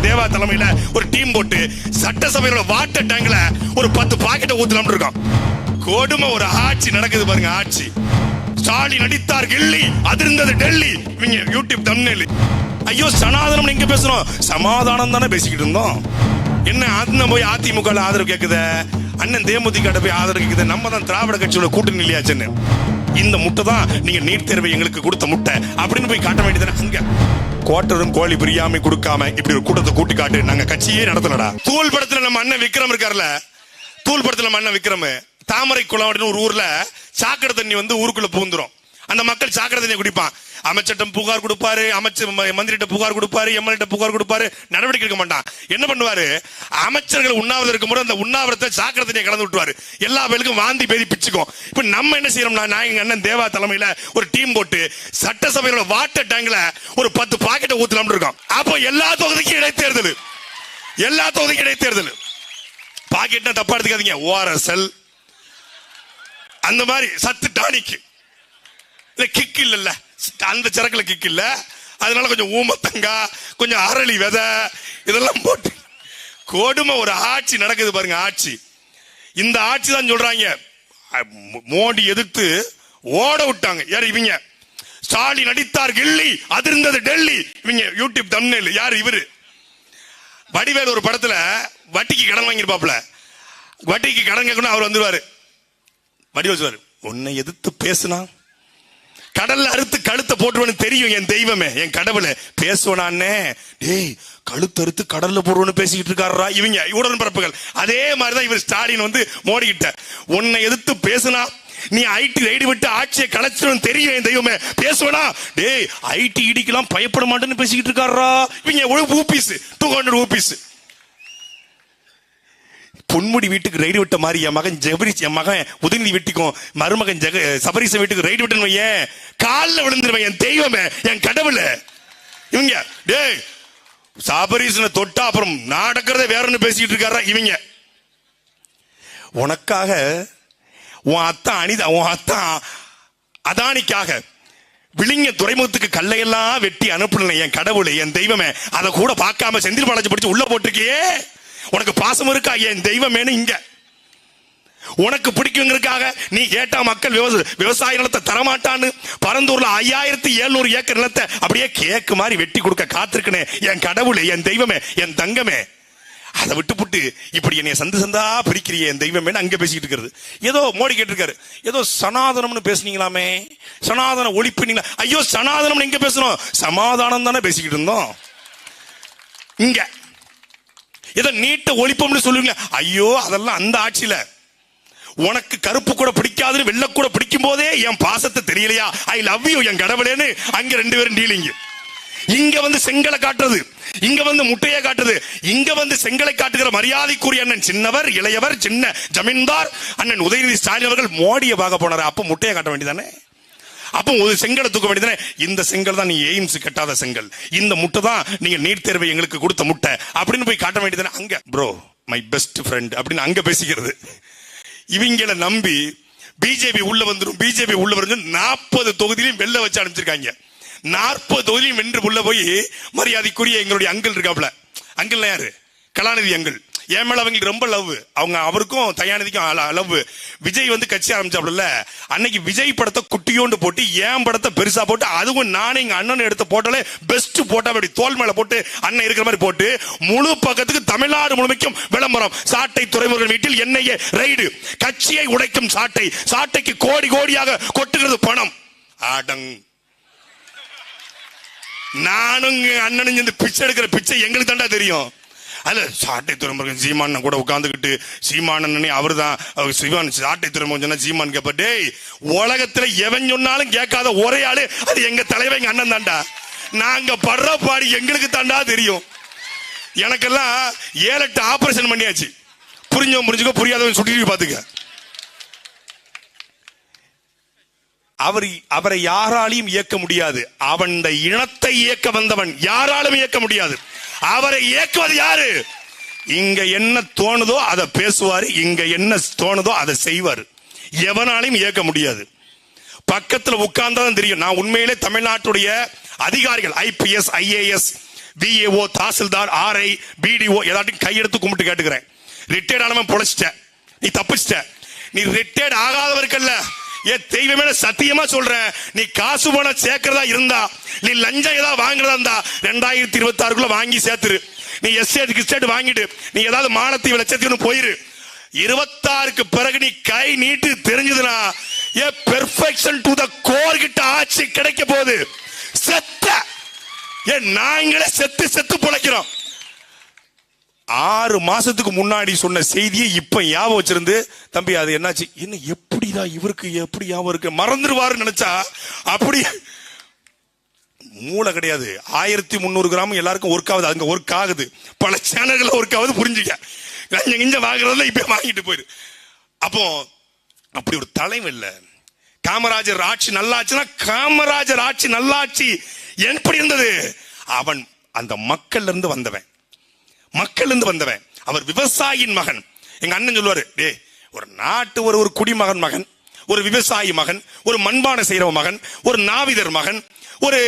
அண்ணன் தேவா தலைமையில ஒரு டீம் போட்டு சட்டசபையோட வாட்டர் டேங்க்ல ஒரு 10 பாக்கெட்டை ஊத்தலாம் இருக்கோம். கொடுமை ஒரு ஆட்சி நடக்குது பாருங்க. ஆட்சி ஸ்டாலின் அடித்தார் கில்லி, அதிர்ந்தது டெல்லி. இவங்க யூடியூப் தம்ப்நெயில். ஐயோ சனாதனம் எங்க பேசுறோம்? சமாதானம் தானே பேசிக்கிட்டு இருந்தோம். என்ன அண்ணன் போய் அதிமுக ஆதரவு கேக்குத, அண்ணன் தேமுதிக போய் ஆதரவு கேக்குது. நம்ம தான் திராவிட கட்சியோட கூட்டணி இல்லையாச்சுன்னு. இந்த முட்டை தான் நீங்க நீட் தேர்வை எங்களுக்கு கொடுத்த முட்டை அப்படின்னு போய் காட்ட வேண்டியது. அங்க கோட்டரும் கோழி பிரியாம கொடுக்காம இப்படி ஒரு கூட்டத்தை கூட்டி காட்டு. நாங்க கட்சியே நடத்தலடா. தூள் படத்துல நம்ம அண்ணன் விக்ரம் இருக்காருல்ல, தூள் படத்துல நம்ம அண்ணன் விக்ரம் தாமரை குளம் அப்படின்னு ஒரு ஊர்ல சாக்கடை தண்ணி வந்து ஊருக்குள்ள பூந்துரும். அந்த மக்கள் சாக்கடை தண்ணியை குடிப்பான். அமைச்சர்கிட்ட புகார் கொடுப்பாரு, அமைச்சர் மந்திரிட்ட புகார் கொடுப்பாரு, எம்எல்ஏ புகார் கொடுப்பாரு, நடவடிக்கை எடுக்க மாட்டான். என்ன பண்ணுவாரு? அமைச்சர்கள் உண்ணாவிரதம் இருக்கும்போது அந்த உண்ணாவிரத்தை சாக்கடை தண்ணியை கலந்து விட்டுவாரு. எல்லா பேருக்கும் வாந்தி பேதி பிச்சுக்கும். இப்ப நம்ம என்ன செய்யறோம்னா, நான் எங்க அண்ணன் தேவா தலைமையில ஒரு டீம் போட்டு சட்டசபையோட வாட்டர் டேங்க்ல ஒரு 10 பாக்கெட்டை ஊத்தலாம் இருக்கோம். அப்போ எல்லா தொகுதிக்கும் இடைத்தேர்தல், எல்லா தொகுதிக்கும் இடைத்தேர்தல். பாக்கெட்னா தப்பா எடுத்துக்காதீங்க. ஓரசல் அந்த மாதிரி சத்து டானிக்கு கிக் இல்ல, அந்த சரக்குல கிக் இல்ல. அதனால கொஞ்சம் ஊமத்தங்கா, கொஞ்சம் அரளி விதை இதெல்லாம் போட்டு கொடுமை ஒரு ஆட்சி நடக்குது பாருங்க. ஆட்சி இந்த ஆட்சி தான் சொல்றாங்க. மோடி எதிர்த்து ஓட விட்டாங்க. யார் இவங்க? ஸ்டாலின் அடித்தார் கில்லி, அதிர்ந்தது டெல்லி. இவங்க யூடியூப் தம்ப்நெயில். யார் இவரு? வடிவேல் ஒரு படத்துல வட்டிக்கு கடன் வாங்கிருப்பாப்ல. வட்டிக்கு கடன் கேட்கணும் அவர் வந்துருவாரு. வடிவேல் சொல்வாரு, உன்னை எதிர்த்து பேசுனா கடல்ல அறுத்து கழுத்தை போட்டுருவனு தெரியும் என் தெய்வமே, என் கடவுளை. பேசுவானே, டேய் கழுத்து அறுத்து கடல்ல போடுவோன்னு பேசிக்கிட்டு இருக்காரா இவங்க உடன் பரப்புகள். அதே மாதிரிதான் இவர் ஸ்டாலின் வந்து மோடி கிட்ட, உன்னை எதிர்த்து பேசுனா நீ ஐடி ரைடு விட்டு ஆட்சியை கலைச்சிடும் தெரியும் என் தெய்வமே, பேசுவனா? டேய் ஐடி இடிக்கலாம் பயப்பட மாட்டேன்னு பேசிக்கிட்டு இருக்காரா இவங்க. ஊபிஸ் 200 ஊபிஸ். பொன்முடி வீட்டுக்கு ரைடு விட்ட மாதிரி என் மகன் ஜெபரிஸ், என் மகன் உதயநிதி வீட்டுக்கும் மருமகன் சபரிச வீட்டுக்கு ரைடு விட்டு வையன், காலில் விழுந்துருவேன் என் தெய்வமே, என் கடவுளை. இவங்க டேய் சபரிசனை தொட்டா அப்புறம் நடக்கிறத வேறன்னு பேசிட்டு இருக்காரா இவங்க. உனக்காக உன் அத்தான் அதானிக்காக விளிங்க துறைமுகத்துக்கு கல்லையெல்லாம் வெட்டி அனுப்பல என் கடவுளை, என் தெய்வமே. அதை கூட பார்க்காம செந்தில் பாலாஜி படிச்சு உள்ள போட்டிருக்கியே. உனக்கு பாசம் இருக்கா என் தெய்வமேனு? இங்க உனக்கு பிடிக்குங்கிறதுக்காக நீ கேட்டா மக்கள் விவசாய நிலத்தை தரமாட்டான்னு பரந்தூர்ல 5700 ஏக்கர் நிலத்தை அப்படியே கேக்கு மாதிரி வெட்டி கொடுக்க காத்திருக்கனே என் கடவுளே, என் தெய்வமே, என் தங்கமே. அதை விட்டுப்புட்டு இப்படி என்னைய சந்து சந்தா பிரிக்கிறிய என் தெய்வமே அங்க பேசிக்கிட்டு இருக்கிறது. ஏதோ மோடி கேட்டிருக்காரு, ஏதோ சனாதனம்னு பேசுனீங்களாமே, சனாதன ஒழிப்புனீங்களா? ஐயோ சனாதனம் எங்க பேசுறோம்? சமாதானம் தானே பேசிக்கிட்டு இருந்தோம். இங்க ஏதோ நீட்ட ஒழிப்போம்னு சொல்லுவீங்க. ஐயோ அதெல்லாம் அந்த ஆட்சியில. உனக்கு கருப்பு கூட பிடிக்காதுன்னு வெள்ளை கூட பிடிக்கும் போதே என் பாசத்தை தெரியலையா? ஐ லவ் யூ என் கடவுளேன்னு அங்க 2 பேரும் டீலிங். இங்க வந்து செங்கலை காட்டுறது, இங்க வந்து முட்டையை காட்டுறது, இங்க வந்து செங்கலை காட்டுகிற மரியாதைக்குரிய அண்ணன் சின்னவர் இளையவர் சின்ன ஜமீன்தார் அண்ணன் உதயநிதி ஸ்டாலின் அவர்கள் மோடியை பார்க்க போனாரு. அப்ப முட்டையை காட்ட வேண்டியதானே? அப்போ ஒரு செங்கலை தூக்க வேண்டியதானே? இந்த செங்கல் தான் நீ எய்ம்ஸ் கட்டாத செங்கல், இந்த முட்டை தான் நீங்க நீட் தேர்வை எங்களுக்கு கொடுத்த முட்டை அப்படின்னு போய் காட்ட வேண்டியதானே? அங்க ப்ரோ மை பெஸ்ட் ஃப்ரெண்ட் அப்படின்னு அங்க பேசிக்கிறது. இவங்களை நம்பி பிஜேபி உள்ள வந்துடும், பிஜேபி உள்ள வரும். 40 தொகுதியிலும் வெள்ள வச்சு அனுப்பிச்சிருக்காங்க. 40 தொகுதியிலும் வென்று உள்ள போய் மரியாதைக்குரிய எங்களுடைய அங்கிள் இருக்காப்ல. அங்கிள் யாரு? கலாநிதி அங்கிள். என் மேல அவங்களுக்கு ரொம்ப லவ். அவருக்கும் தயாநிதிக்கும் லவ். விஜய் வந்து கட்சி ஆரம்பிச்சாப்ல, அன்னைக்கு விஜய் படத்தை குட்டியோண்டு போட்டு என் படத்தை பெருசா போட்டு, அதுவும் நானே எங்க அண்ணன் எடுத்து போட்டாலே பெஸ்ட் போட்டா அப்படி தோல் மேல போட்டு அண்ணன் இருக்கிற மாதிரி போட்டு முழு பக்கத்துக்கு தமிழ்நாடு முழுமைக்கும் விளம்பரம். சாட்டை துறைமுருகன் வீட்டில் என்னையே ரைடு, கட்சியை உடைக்கும் சாட்டை, சாட்டைக்கு கோடி கோடியாக கொட்டுகிறது பணம். ஆடங் நானும் அண்ணனும் இந்த பிச்சை எடுக்கிற பிச்சை எங்களுக்கு தாண்டா தெரியும். அதுல சாட்டை துறைமுருகன் சீமான் கூட உட்காந்துக்கிட்டு சீமானே அவரு தான் சிவான் சாட்டை துறைமுருகன் சொன்னா சீமான் கேப்ப, டேய் உலகத்துல எவன் சொன்னாலும் கேட்காத ஒரே ஆளு அது எங்க தலைவர் எங்க அண்ணன் தாண்டா. நாங்க படுற பாடி எங்களுக்கு தாண்டா தெரியும். எனக்கெல்லாம் 7-8 ஆபரேஷன் பண்ணியாச்சு. புரிஞ்சுக்கோ, புரியாதவன் சுட்டி பாத்துக்க. அவரை யாராலையும் இயக்க முடியாது. அவன் இனத்தை இயக்க வந்தவன் யாராலும் இயக்க முடியாது. அவரை இயக்குவது யாரு? இங்க என்ன தோணுதோ அதை பேசுவாரு, இங்க என்ன தோணுதோ அதை செய்வாரு. எவனாலையும் இயக்க முடியாது. பக்கத்துல உட்கார்ந்தாதான் தெரியும். நான் உண்மையிலே தமிழ்நாட்டுடைய அதிகாரிகள் IPS IAS VAO, tehsildar, RI, BDO எல்லாத்தையும் கையெடுத்து கும்பிட்டு கேட்டுக்கிறேன். ரிட்டையர்ட் ஆனவன் பொழைச்சிட்ட, நீ தப்பிச்சிட்ட. நீ ரிட்டையர்ட் ஆகாதவருக்கல்ல, என் தெய்வமே சத்தியமா சொல்றேன், நீ காசு பணம் சேர்க்கிறதா இருந்தா, நீ லஞ்சம் ஏதாவது வாங்குறதா இருந்தா 2026 வாங்கி சேர்த்துரு. நீ எஸ்டேட் வாங்கிட்டு நீ ஏதாவது மானத்தை லட்சத்துக்கு போயிரு. 26க்கு பிறகு நீ கை நீட்டு தெரிஞ்சதுன்னா பெர்ஃபெக்ஷன் டு த கோர் கிட்ட ஆட்சி கிடைக்க போகுது. செத்த நாங்களே செத்து செத்து பொழைக்கிறோம். 6 மாசத்துக்கு முன்னாடி சொன்ன செய்தியை இப்ப ஞாபகம் வச்சிருந்து, தம்பி அது என்னாச்சு, என்ன எப்படிதான் இவருக்கு எப்படி ஞாபகம் இருக்கு, மறந்துடுவாருன்னு நினைச்சா அப்படி மூளை கிடையாது. 1300 கிராம் எல்லாருக்கும் ஒர்க் ஆகுது, அங்க ஒர்க் ஆகுது, பல சேனல்கள் ஒர்க் ஆகுது, புரிஞ்சுக்க. இங்க வாங்குறதுல இப்ப வாங்கிட்டு போயிரு. அப்போ அப்படி ஒரு தலைவன் இல்ல. காமராஜர் ஆட்சி நல்லாச்சுன்னா, காமராஜர் ஆட்சி நல்லாட்சி எப்படி இருந்தது? அவன் அந்த மக்கள்ல இருந்து வந்தவன், அவர் விவசாயியின் மகன். எங்க அண்ணன் சொல்லுவாரு, டே ஒரு நாட்டு ஒரு குடிமகன் மகன், ஒரு விவசாயி மகன், ஒரு மண்பானை செய்யற மகன், ஒரு நாவிதர் மகன், ஒரு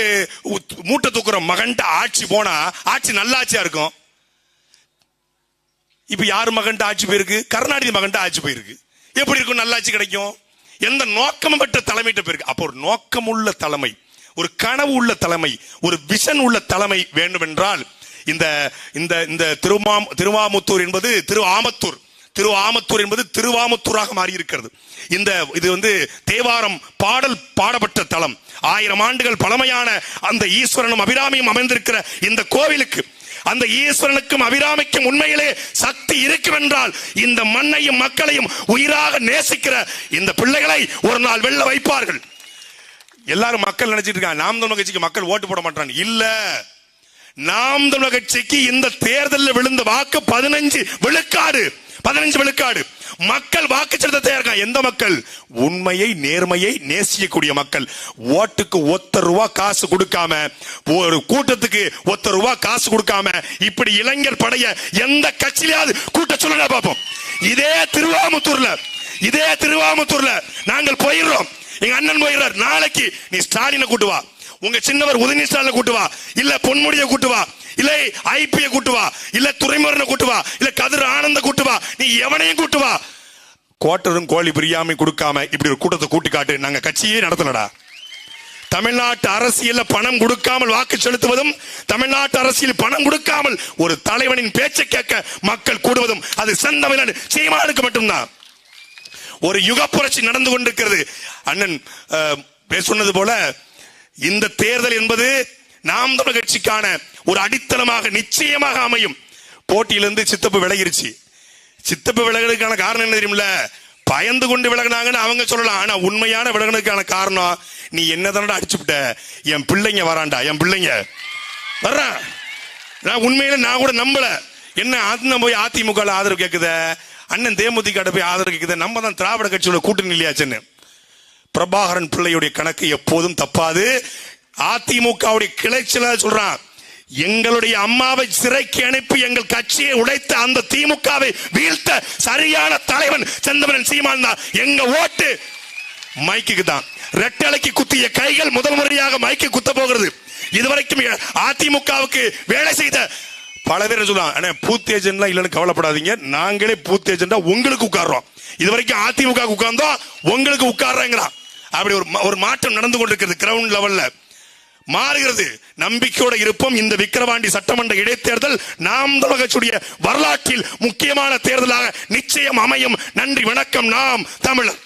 மூட்டை தூக்குற மகன் ஆட்சி போனா ஆட்சி நல்லாட்சியா இருக்கும். இப்ப யாரு மகன் ஆட்சி போயிருக்கு? கருணாநிதி மகன் ஆட்சி போயிருக்கு. எப்படி இருக்கும் நல்லாட்சி கிடைக்கும்? எந்த நோக்கம் பெற்ற தலைமையிட்ட போயிருக்கு. அப்போ ஒரு நோக்கம் உள்ள தலைமை, ஒரு கனவு உள்ள தலைமை, ஒரு விஷன் உள்ள தலைமை வேண்டும் என்றால் இந்த இந்த இந்த திருவாமுத்தூர் என்பது திருவாமத்தூர் என்பது திருவாமுத்தூராக மாறி இருக்கிறது. இது தேவாரம் பாடல் பாடப்பட்ட தலம். 1000 ஆண்டுகள் பழமையான அந்த ஈஸ்வரனும் அபிராமியும் அமைந்திருக்கிற இந்த கோவிலுக்கு, அந்த ஈஸ்வரனுக்கும் அபிராமிக்கும் உண்மையிலே சக்தி இருக்கும் என்றால், இந்த மண்ணையும் மக்களையும் உயிராக நேசிக்கிற இந்த பிள்ளைகளை ஒரு நாள் வெல்ல வைப்பார்கள். எல்லாரும் மக்கள் நினைச்சிட்டு இருக்காங்க நாம் தமிழர் கட்சிக்கு மக்கள் ஓட்டு போட மாட்டாங்க. இல்ல, நாம் தமிழர் கட்சிக்கு இந்த தேர்தலில் விழுந்த வாக்கு 15 விழுக்காடு மக்கள் வாக்கு செலுத்த தயார். எந்த மக்கள்? உண்மையை நேர்மையை நேசிக்கக்கூடிய மக்கள். ஓட்டுக்கு ₹1 காசு கொடுக்காம, ஒரு கூட்டத்துக்கு ₹1 காசு கொடுக்காம, இப்படி இளைஞர் படைய எந்த கட்சியிலாவது கூட்ட சொல்லுங்க பாப்போம். இதே திருவாமுத்தூர்ல நாங்கள் போயிடுறோம். எங்க அண்ணன் போயிடுறார். நாளைக்கு நீ ஸ்டாலினை கூட்டு வா, உங்க சின்னவர் உதயநிதி ஸ்டாலினை கூட்டு வா, இல்ல பொன்முடியை கூட்டு வா, இல்ல ஐபியை கூட்டு வா, இல்ல துரைமுருகனை கூட்டு வா, இல்ல கதிர் ஆனந்த கூட்டு வா, நீ எவனையும் கூட்டு வா. கோட்டரும் கோழி பிரியாமை கொடுக்காம இப்படி ஒரு கூட்டத்தை கூட்டி காட்டு. நாங்க கட்சியே நடத்தலடா. தமிழ்நாட்டு அரசியல் பணம் கொடுக்காமல் வாக்கு செலுத்துவதும், தமிழ்நாட்டு அரசியல் பணம் கொடுக்காமல் ஒரு தலைவனின் பேச்சை கேட்க மக்கள் கூடுவதும் அது செந்தமிழன் சீமானுக்கு மட்டும்தான். ஒரு யுக புரட்சி நடந்து கொண்டிருக்கிறது. அண்ணன் சொன்னது போல இந்த தேர்தல் என்பது நாம் தமிழர் கட்சிக்கான ஒரு அடித்தளமாக நிச்சயமாக அமையும். போட்டியிலிருந்து சித்தப்பு விலகிருச்சு. சித்தப்பு விலகிறதுக்கான காரணம் என்ன தெரியுமில்ல? பயந்து கொண்டு விலகினாங்கன்னு அவங்க சொல்லலாம். ஆனா உண்மையான விலகினதுக்கான காரணம், நீ என்னதானடா அடிச்சுட்ட, என் பிள்ளைங்க வரான்டா, என் பிள்ளைங்க வர்றான். நான் உண்மையில நான் கூட நம்பல. என்ன அண்ணன் போய் அதிமுக ஆதரவு கேட்குத, அண்ணன் தேமுதிக போய் ஆதரவு கேட்குது, நம்ம தான் திராவிட கட்சியோட கூட்டணி இல்லையாச்சுன்னு. பிரபாகரன் பிள்ளையுடைய கணக்கு எப்போதும் தப்பாது. அதிமுகவுடைய கிளைச்சல சொல்றான், எங்களுடைய அம்மாவை சிறைக்கு அனுப்பி எங்கள் கட்சியை உடைத்த அந்த திமுகவை வீழ்த்த சரியான தலைவன் செந்தமிழன் சீமான் தான். எங்க ஓட்டு மைக்கு தான். ரெட்டலைக்கு குத்திய கைகள் முதல் முறையாக மைக்கு குத்த போகிறது. இதுவரைக்கும் அதிமுகவுக்கு வேலை செய்த பல பேர் சொல்லுவாங்க, பூத் ஏஜென்ட்லாம் இல்லைன்னு கவலைப்படாதீங்க, நாங்களே பூத் ஏஜென்டா உங்களுக்கு உட்கார்றோம். இதுவரைக்கும் அதிமுக உட்கார்ந்தோம், உங்களுக்கு உட்கார்றேங்கிறான். அப்படி ஒரு மாற்றம் நடந்து கொண்டிருக்கிறது. கிரவுண்ட் லெவல்ல மாறுகிறது. நம்பிக்கையோட இருப்போம். இந்த விக்கிரவாண்டி சட்டமன்ற இடைத்தேர்தல் நாம் தமிழர் கட்சியுடைய வரலாற்றில் முக்கியமான தேர்தலாக நிச்சயம் அமையும். நன்றி, வணக்கம். நாம் தமிழர்.